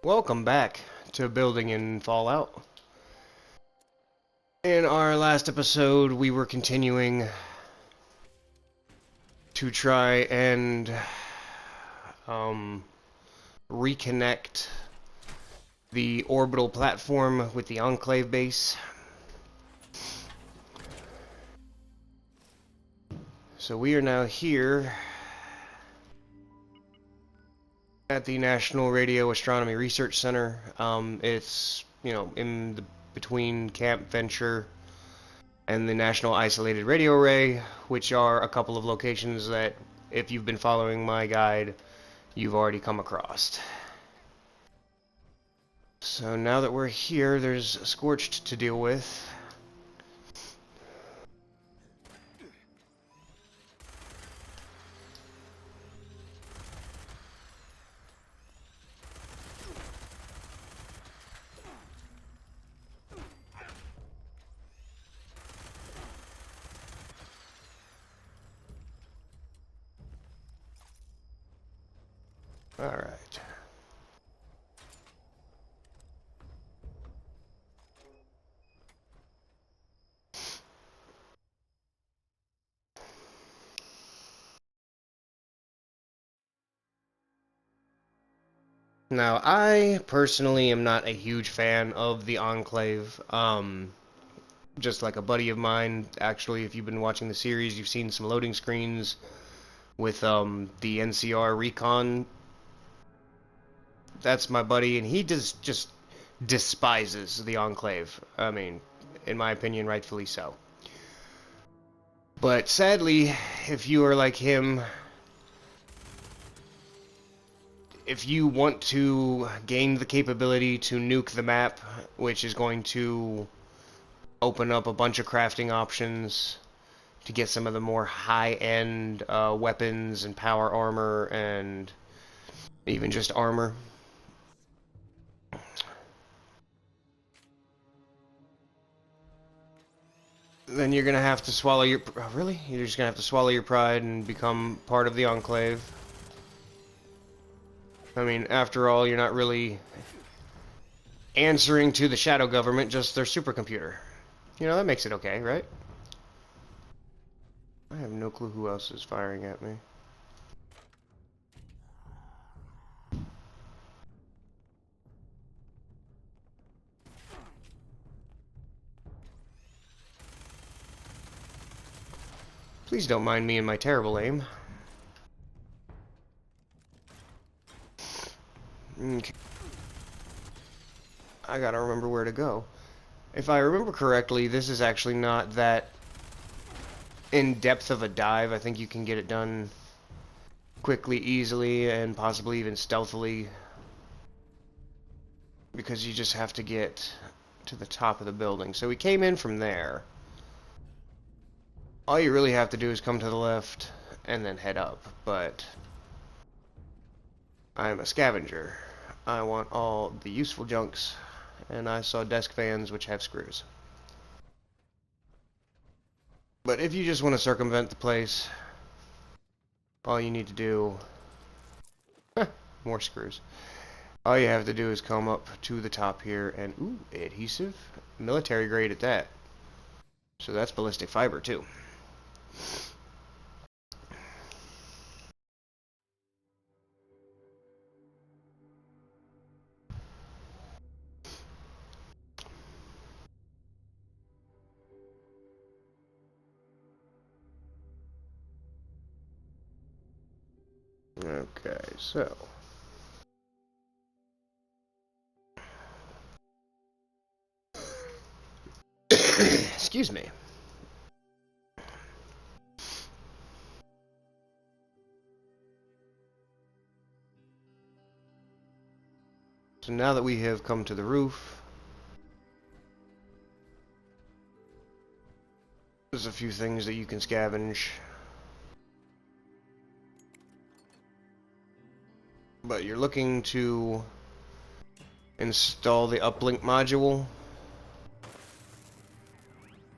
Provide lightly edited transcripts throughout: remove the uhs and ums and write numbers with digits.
Welcome back to Building in Fallout. In our last episode, we were continuing to try and reconnect the orbital platform with the Enclave base. So we are now here at the National Radio Astronomy Research Center. It's, in the between Camp Venture and the National Isolated Radio Array, which are a couple of locations that, if you've been following my guide, you've already come across. So now that we're here, there's Scorched to deal with. Alright. Now, I personally am not a huge fan of the Enclave. Just like a buddy of mine, actually, if you've been watching the series, you've seen some loading screens with the NCR Recon. That's my buddy, and he just despises the Enclave. I mean, in my opinion, rightfully so. But sadly, if you are like him, if you want to gain the capability to nuke the map, which is going to open up a bunch of crafting options to get some of the more high-end weapons and power armor and even just armor, then you're gonna have to swallow your... Oh, really? You're just gonna have to swallow your pride and become part of the Enclave. I mean, after all, you're not really answering to the shadow government, just their supercomputer. You know, that makes it okay, right? I have no clue who else is firing at me. Please don't mind me and my terrible aim. Okay. I gotta remember where to go. If I remember correctly, this is actually not that in-depth of a dive. I think you can get it done quickly, easily, and possibly even stealthily, because you just have to get to the top of the building. So we came in from there. All you really have to do is come to the left and then head up, but I'm a scavenger. I want all the useful junks, and I saw desk fans which have screws. But if you just want to circumvent the place, all you need to do... more screws. All you have to do is come up to the top here and... Ooh, adhesive? Military grade at that. So that's ballistic fiber too. Okay, so... Excuse me. So now that we have come to the roof, there's a few things that you can scavenge. But you're looking to install the uplink module.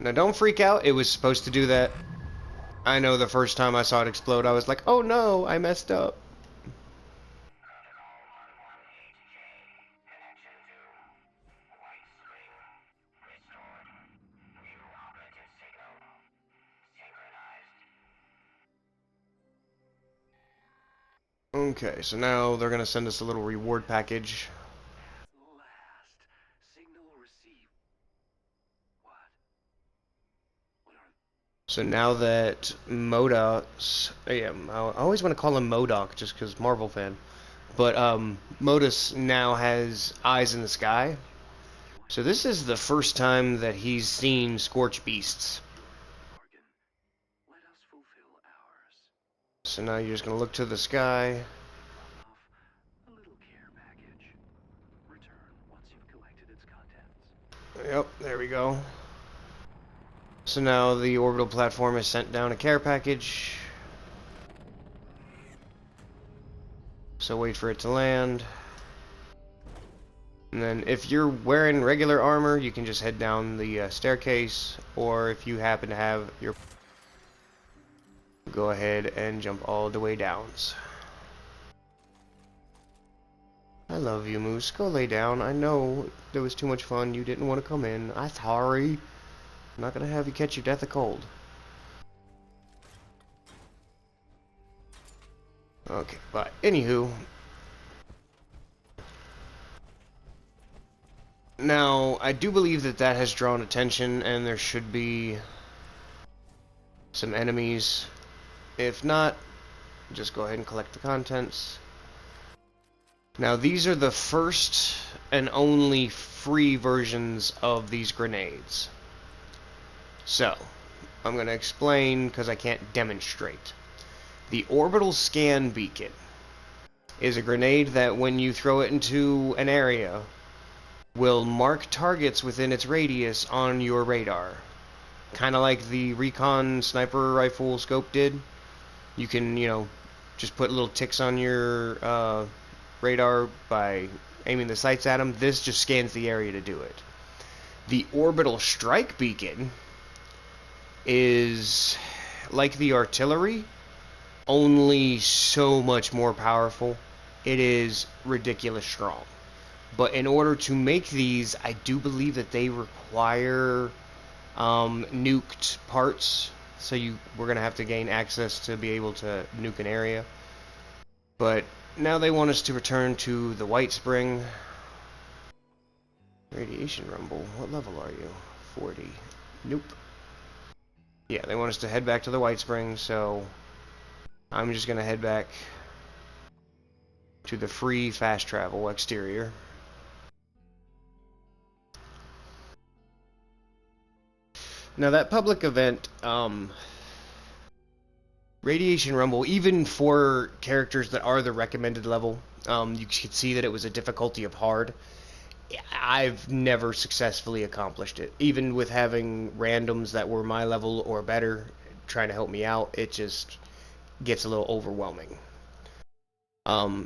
Now don't freak out, it was supposed to do that. I know the first time I saw it explode, I was like, oh no, I messed up. Okay, so now they're gonna send us a little reward package. So now that Modus, yeah, I always want to call him MODOK just because Marvel fan, but Modus now has eyes in the sky. So this is the first time that he's seen Scorch Beasts. So now you're just gonna look to the sky. Yep, there we go. So now the orbital platform has sent down a care package. So wait for it to land. And then if you're wearing regular armor, you can just head down the staircase. Or if you happen to have your... go ahead and jump all the way down. I love you, Moose. Go lay down. I know there was too much fun. You didn't want to come in. I'm sorry. I'm not going to have you catch your death of cold. Okay, but anywho. Now, I do believe that that has drawn attention, and there should be some enemies. If not, just go ahead and collect the contents. Now, these are the first and only free versions of these grenades. So, I'm going to explain because I can't demonstrate. The orbital scan beacon is a grenade that when you throw it into an area will mark targets within its radius on your radar. Kind of like the recon sniper rifle scope did. You can, just put little ticks on your radar by aiming the sights at them. This just scans the area to do it. The orbital strike beacon is like the artillery, only so much more powerful. It is ridiculous strong. But in order to make these, I do believe that they require nuked parts. So we're going to have to gain access to be able to nuke an area. But now they want us to return to the White Spring. Radiation Rumble. What level are you? 40. Nope. Yeah, they want us to head back to the White Spring, so I'm just going to head back to the free fast travel exterior. Now that public event, Radiation Rumble, even for characters that are the recommended level, you could see that it was a difficulty of hard. I've never successfully accomplished it. Even with having randoms that were my level or better trying to help me out, it just gets a little overwhelming.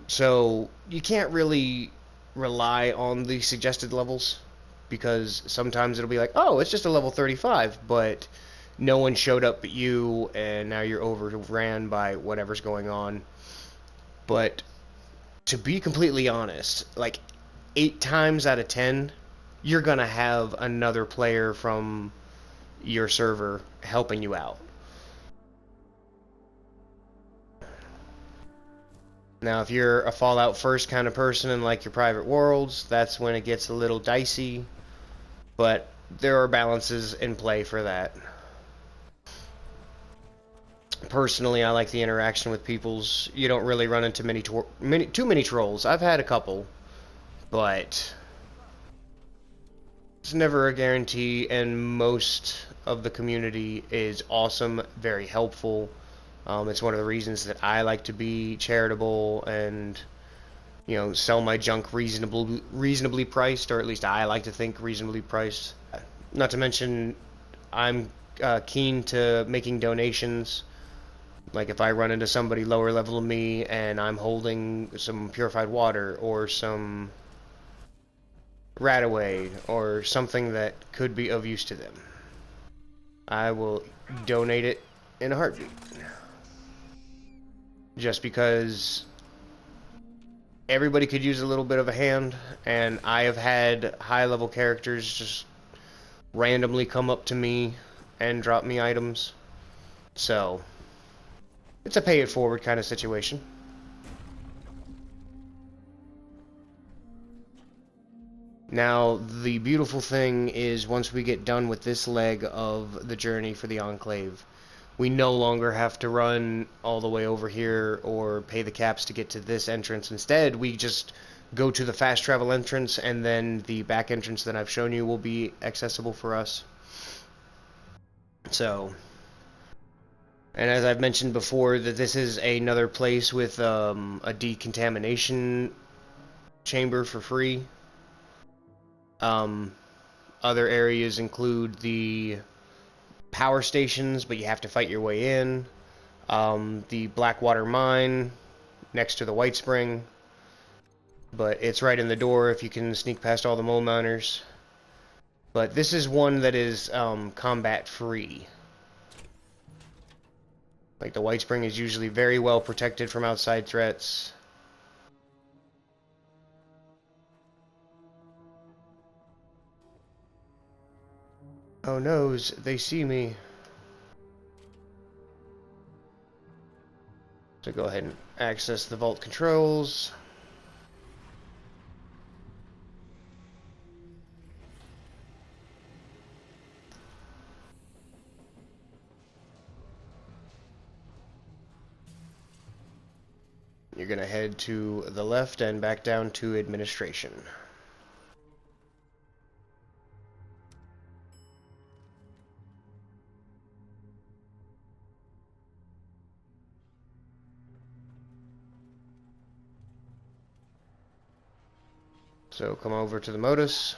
So you can't really rely on the suggested levels, because sometimes it'll be like, oh, it's just a level 35, but no one showed up but you, and now you're overran by whatever's going on. But to be completely honest, like 8 times out of 10, you're gonna have another player from your server helping you out. Now, if you're a Fallout First kind of person and like your private worlds, that's when it gets a little dicey. But there are balances in play for that. Personally, I like the interaction with peoples. You don't really run into too many trolls. I've had a couple, but it's never a guarantee, and most of the community is awesome, very helpful. It's one of the reasons that I like to be charitable and, sell my junk reasonably priced, or at least I like to think reasonably priced. Not to mention, I'm keen to making donations. Like if I run into somebody lower level than me and I'm holding some purified water or some Radaway or something that could be of use to them, I will donate it in a heartbeat. Just because everybody could use a little bit of a hand, and I have had high-level characters just randomly come up to me and drop me items. So, it's a pay-it-forward kind of situation. Now, the beautiful thing is once we get done with this leg of the journey for the Enclave, we no longer have to run all the way over here or pay the caps to get to this entrance. Instead, we just go to the fast travel entrance, and then the back entrance that I've shown you will be accessible for us. So, and as I've mentioned before, that this is another place with a decontamination chamber for free. Other areas include the power stations, but you have to fight your way in. The Blackwater Mine next to the White Spring, but it's right in the door if you can sneak past all the mole miners. But this is one that is combat free. Like, the White Spring is usually very well protected from outside threats. Oh no, they see me. So go ahead and access the vault controls. You're going to head to the left and back down to administration. So come over to the modus.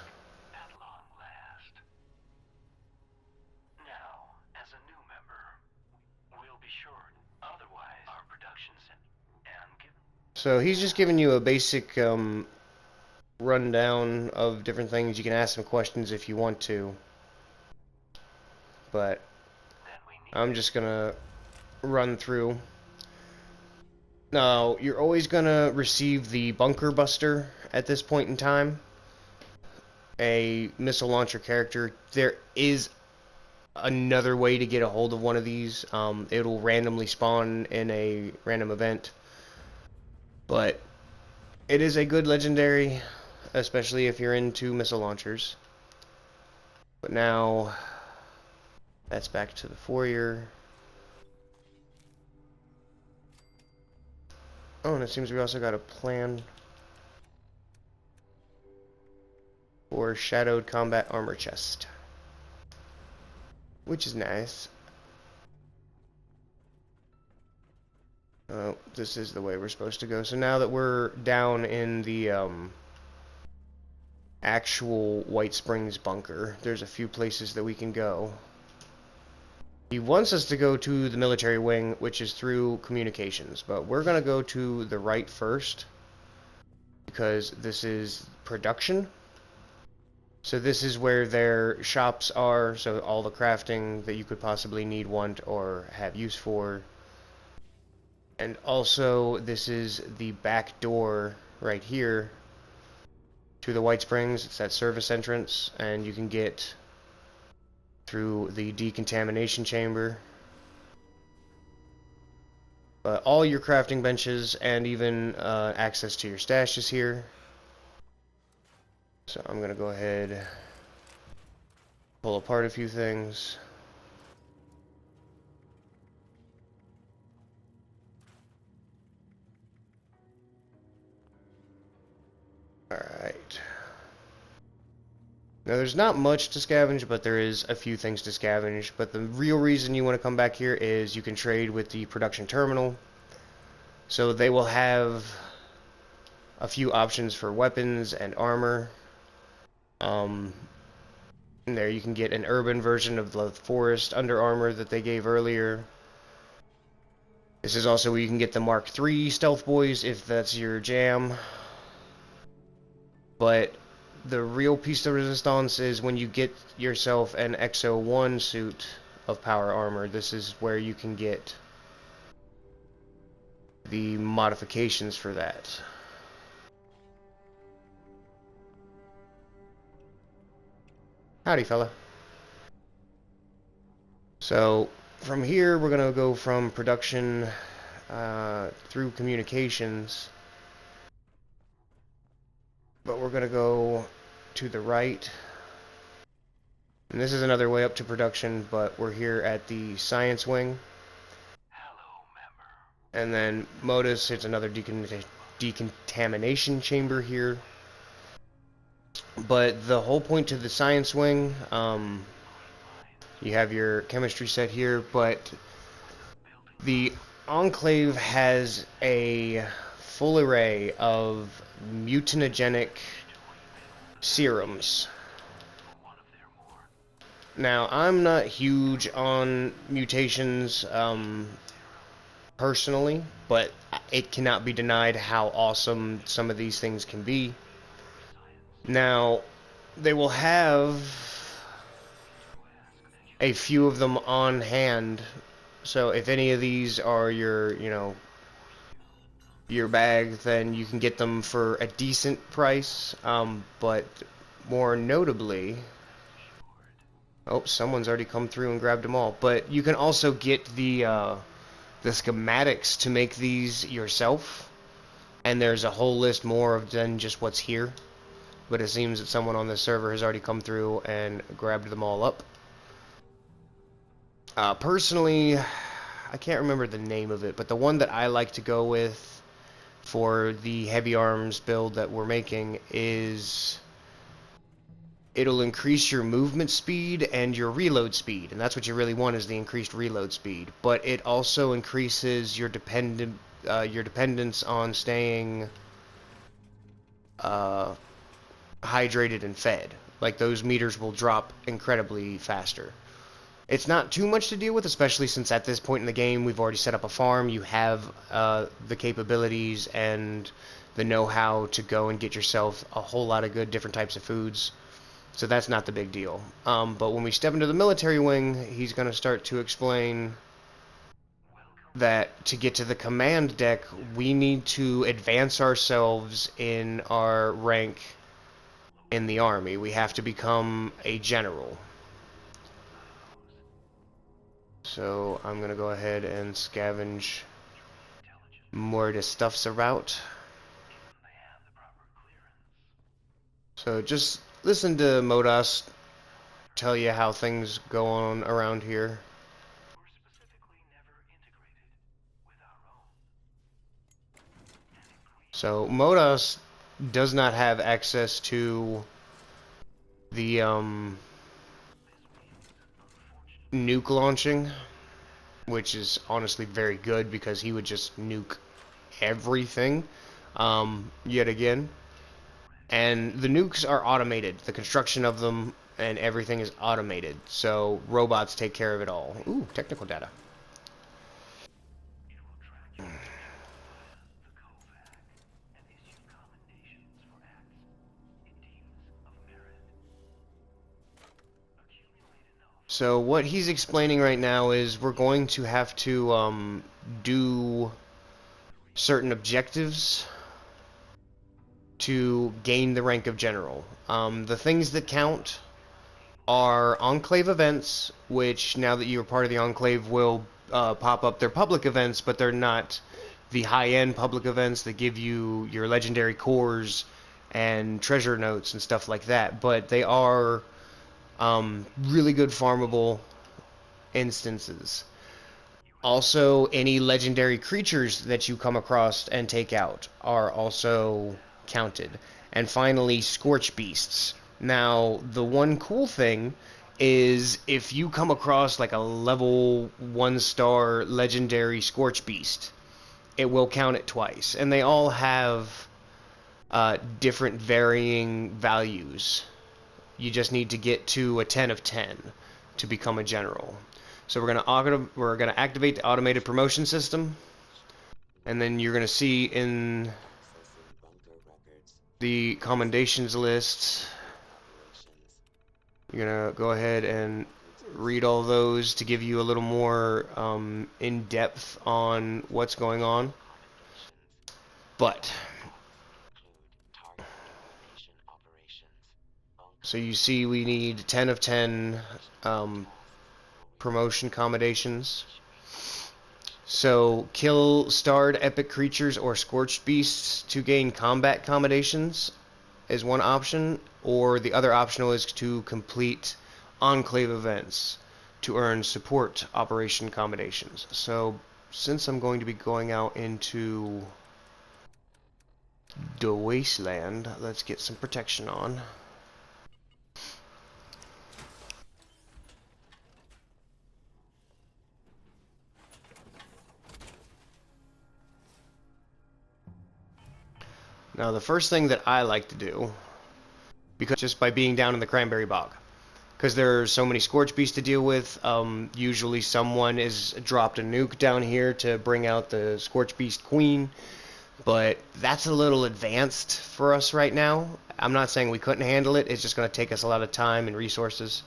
At long last. Now, as a new member, we'll be short. Otherwise, our productions and given. So he's just giving you a basic rundown of different things. You can ask some questions if you want to, but I'm just gonna run through. Now, you're always gonna receive the bunker buster at this point in time, a missile launcher character. There is another way to get a hold of one of these. It'll randomly spawn in a random event, but it is a good legendary, especially if you're into missile launchers. But now, that's back to the foyer. Oh, and it seems we also got a plan for Shadowed Combat Armor Chest, which is nice. Oh, this is the way we're supposed to go. So now that we're down in the actual White Springs bunker, there's a few places that we can go. He wants us to go to the military wing, which is through communications, but we're going to go to the right first, because this is production. So this is where their shops are, so all the crafting that you could possibly need, want, or have use for. And also, this is the back door right here to the White Springs. It's that service entrance, and you can get through the decontamination chamber. But all your crafting benches and even access to your stash is here. So I'm gonna go ahead, pull apart a few things. Alright. Now, there's not much to scavenge, but there is a few things to scavenge. But the real reason you want to come back here is you can trade with the production terminal. So they will have a few options for weapons and armor. And there you can get an urban version of the forest under armor that they gave earlier. This is also where you can get the Mark III stealth boys if that's your jam. But the real piece de resistance is when you get yourself an XO1 suit of power armor. This is where you can get the modifications for that. Howdy, fella. So from here we're gonna go from production through communications, but we're gonna go to the right. And this is another way up to production, but we're here at the science wing. Hello, member. And then Modus hits another decontamination chamber here. But the whole point to the science wing, you have your chemistry set here, but the Enclave has a full array of mutagenic serums. Now, I'm not huge on mutations personally, but it cannot be denied how awesome some of these things can be. Now, they will have a few of them on hand, so if any of these are your, your bag, then you can get them for a decent price, but more notably... Oh, someone's already come through and grabbed them all. But you can also get the schematics to make these yourself, and there's a whole list more than just what's here. But it seems that someone on this server has already come through and grabbed them all up. Personally, I can't remember the name of it, but the one that I like to go with for the heavy arms build that we're making is... It'll increase your movement speed and your reload speed, and that's what you really want, is the increased reload speed. But it also increases your dependence on staying hydrated and fed. Like, those meters will drop incredibly faster. It's not too much to deal with, especially since at this point in the game we've already set up a farm. You have the capabilities and the know-how to go and get yourself a whole lot of good different types of foods. So that's not the big deal. But when we step into the military wing, he's going to start to explain that to get to the command deck, we need to advance ourselves in our rank in the army. We have to become a general. So I'm going to go ahead and scavenge more of the stuffs about. So just listen to Modas tell you how things go on around here. So Modas does not have access to the nuke launching, which is honestly very good because he would just nuke everything yet again. And the nukes are automated. The construction of them and everything is automated. So robots take care of it all. Ooh, technical data. So what he's explaining right now is we're going to have to do certain objectives to gain the rank of general. The things that count are Enclave events, which now that you're part of the Enclave will pop up. They're public events, but they're not the high-end public events that give you your legendary cores and treasure notes and stuff like that. But they are really good farmable instances. Also, any legendary creatures that you come across and take out are also counted. And finally, Scorch Beasts. Now, the one cool thing is if you come across like a level 1-star legendary Scorch Beast, it will count it twice. And they all have different varying values. You just need to get to a 10 of 10 to become a general. So we're gonna activate the automated promotion system, and then you're gonna see in the commendations list, you're gonna go ahead and read all those to give you a little more in depth on what's going on. But so you see, we need 10 of 10 promotion commendations. So kill starred epic creatures or scorched beasts to gain combat commendations. is one option, or the other optional is to complete Enclave events to earn support operation combinations. So since I'm going to be going out into the wasteland, let's get some protection on. Now the first thing that I like to do, because just by being down in the cranberry bog, because there are so many Scorch Beasts to deal with, usually someone is dropped a nuke down here to bring out the Scorch Beast Queen, but that's a little advanced for us right now. I'm not saying we couldn't handle it, it's just going to take us a lot of time and resources.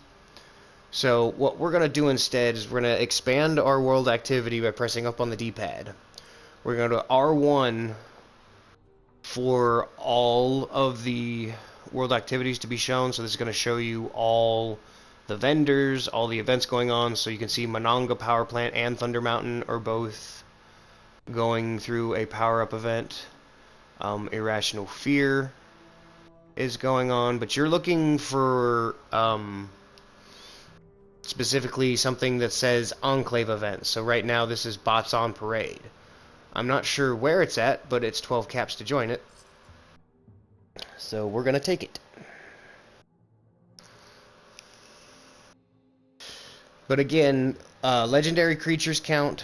So what we're going to do instead is we're going to expand our world activity by pressing up on the D-pad. We're going to go to R1 for all of the world activities to be shown. So this is going to show you all the vendors, all the events going on. So you can see Monongah Power Plant and Thunder Mountain are both going through a power-up event. Irrational Fear is going on, but you're looking for specifically something that says Enclave events. So right now this is Bots on Parade. I'm not sure where it's at, but it's 12 caps to join it. So we're going to take it. But again, legendary creatures count,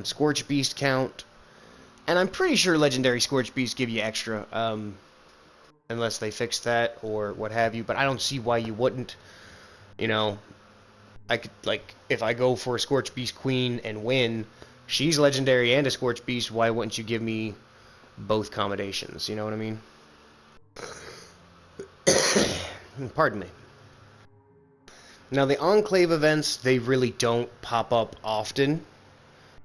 Scorch Beast count, and I'm pretty sure legendary Scorch Beasts give you extra, unless they fix that or what have you, but I don't see why you wouldn't. You know, I could, like, if I go for a Scorch Beast Queen and win, she's legendary and a Scorch Beast, why wouldn't you give me both combinations? You know what I mean? Pardon me. Now, the Enclave events, they really don't pop up often.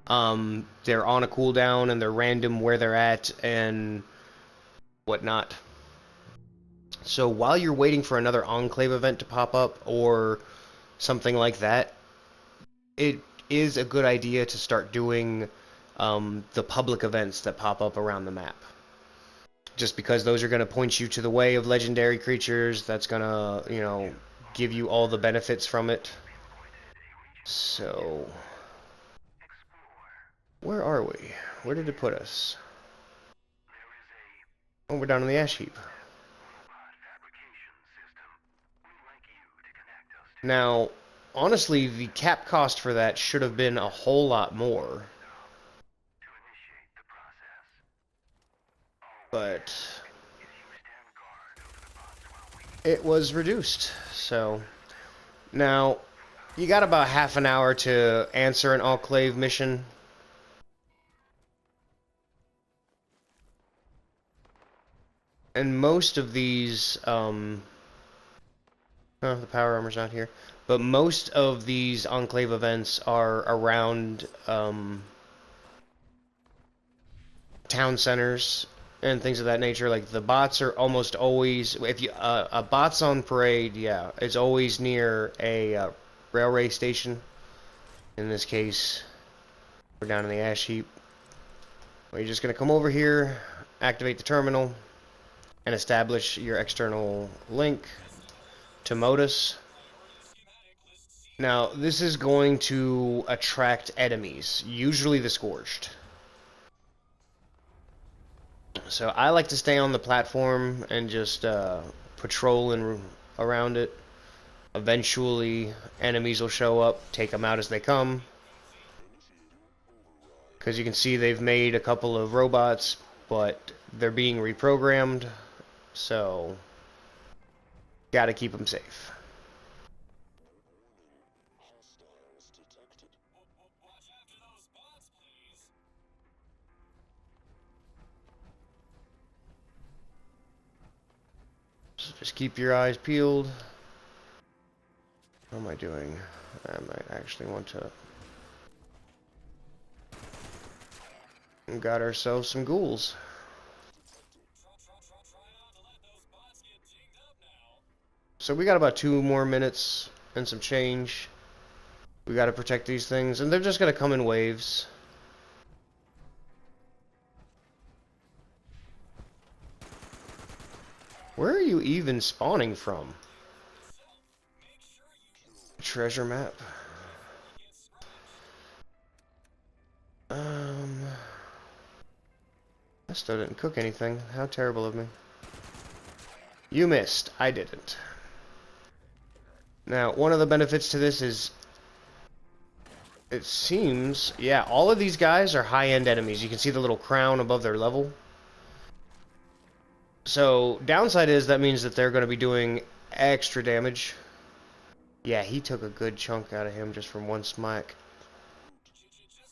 They're on a cooldown, and they're random where they're at, and whatnot. So while you're waiting for another Enclave event to pop up, or something like that, it is a good idea to start doing the public events that pop up around the map. Just because those are going to point you to the way of legendary creatures, that's going to, you know, give you all the benefits from it. So, where are we? Where did it put us? Oh, we're down in the ash heap. Now, honestly, the cap cost for that should have been a whole lot more. But it was reduced. So, now, you got about half an hour to answer an Enclave mission. And most of these, oh, the power armor's not here. But most of these Enclave events are around town centers and things of that nature. Like the bots are almost always, if you a bots on parade, yeah, it's always near a railway station. In this case, we're down in the ash heap. Well, you're just gonna come over here, activate the terminal, and establish your external link to Modus. Now, this is going to attract enemies, usually the Scorched. So I like to stay on the platform and just patrol around it. Eventually, enemies will show up, take them out as they come. Because you can see they've made a couple of robots, but they're being reprogrammed, so gotta keep them safe. So just keep your eyes peeled. What am I doing? I might actually want to... We got ourselves some ghouls. So we got about 2 more minutes and some change. We gotta protect these things, and they're just gonna come in waves. Where are you even spawning from? Treasure map. I still didn't cook anything. How terrible of me. You missed. I didn't. Now, one of the benefits to this is, it seems, yeah, all of these guys are high-end enemies. You can see the little crown above their level. So, downside is that means that they're going to be doing extra damage. Yeah, he took a good chunk out of him just from one smack.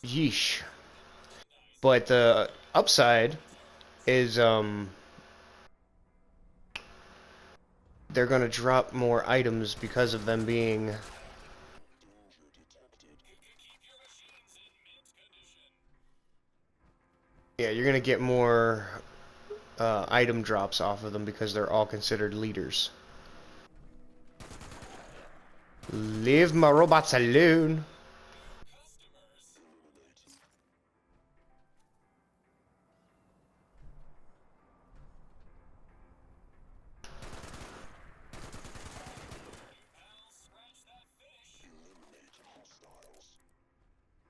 Yeesh. But the upside is, they're going to drop more items because of them being... Yeah, you're going to get more item drops off of them because they're all considered leaders. Leave my robots alone.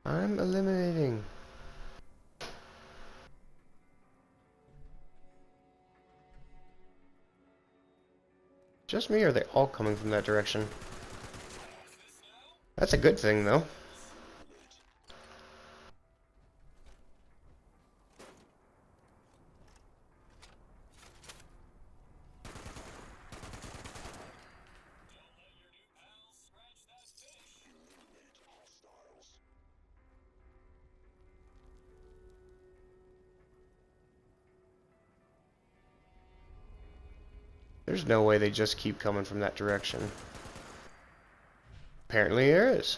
I'm eliminating. Just me, or are they all coming from that direction? That's a good thing, though. There's no way they just keep coming from that direction. Apparently there is.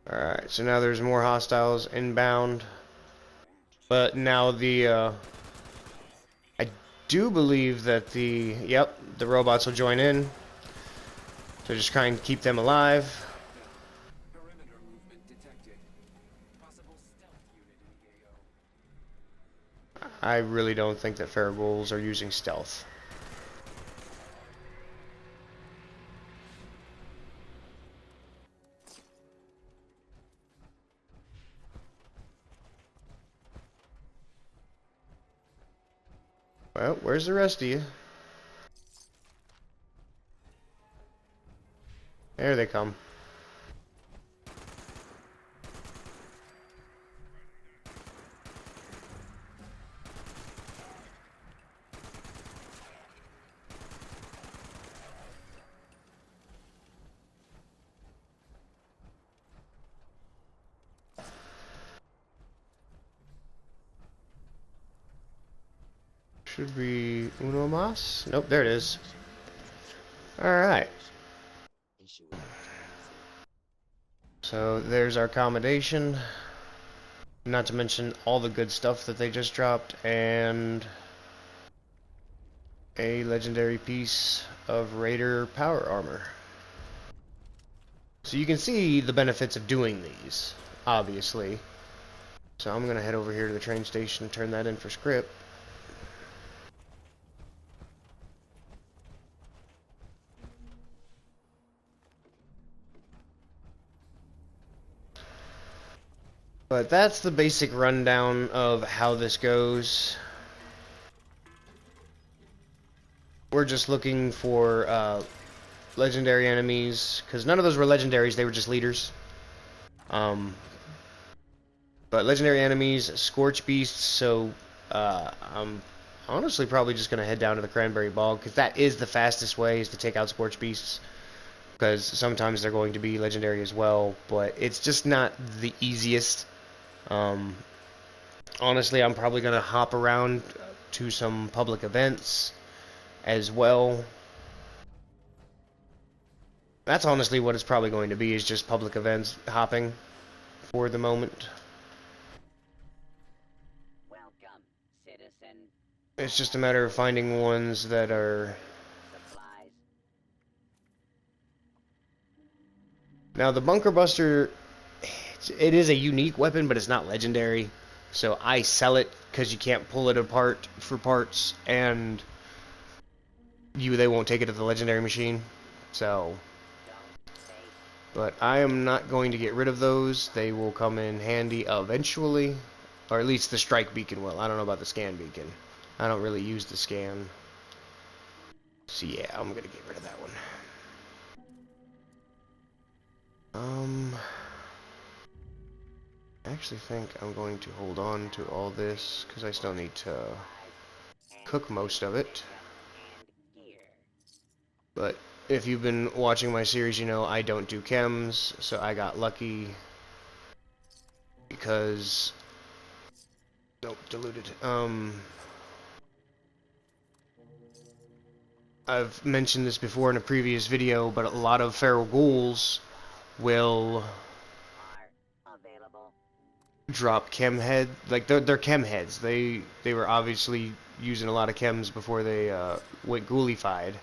Alright, so now there's more hostiles inbound. But now the, I do believe that the robots will join in. So just try and keep them alive. I really don't think that Ferrogulls are using stealth. Well, where's the rest of you? There they come. Should be uno más? Nope, there it is. Alright. So there's our accommodation. Not to mention all the good stuff that they just dropped, and a legendary piece of Raider power armor. So you can see the benefits of doing these, obviously. So I'm gonna head over here to the train station and turn that in for script. But that's the basic rundown of how this goes. We're just looking for legendary enemies, because none of those were legendaries, they were just leaders. But legendary enemies, Scorch Beasts, so I'm honestly probably just going to head down to the Cranberry Bog, because that is the fastest way, is to take out Scorch Beasts. Because sometimes they're going to be legendary as well, but it's just not the easiest. Honestly, I'm probably going to hop around to some public events as well. That's honestly what it's probably going to be, is just public events hopping for the moment. Welcome, citizen. It's just a matter of finding ones that are... Supplies. Now, the Bunker Buster, it is a unique weapon, but it's not legendary. So I sell it because you can't pull it apart for parts, and they won't take it to the legendary machine. So, but I am not going to get rid of those. They will come in handy eventually, or at least the strike beacon will. I don't know about the scan beacon. I don't really use the scan. So yeah, I'm gonna get rid of that one. I actually think I'm going to hold on to all this because I still need to cook most of it. But if you've been watching my series, you know I don't do chems, so I got lucky because nope, diluted. I've mentioned this before in a previous video, but a lot of feral ghouls will drop chem head, like they're chem heads. They were obviously using a lot of chems before they went ghoulified.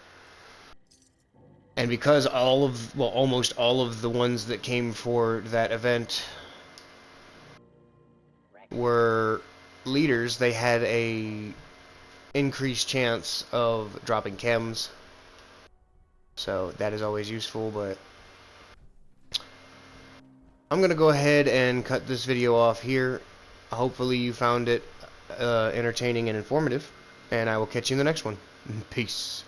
And because almost all of the ones that came for that event were leaders, they had a increased chance of dropping chems. So that is always useful, but I'm going to go ahead and cut this video off here. Hopefully you found it entertaining and informative, and I will catch you in the next one. Peace.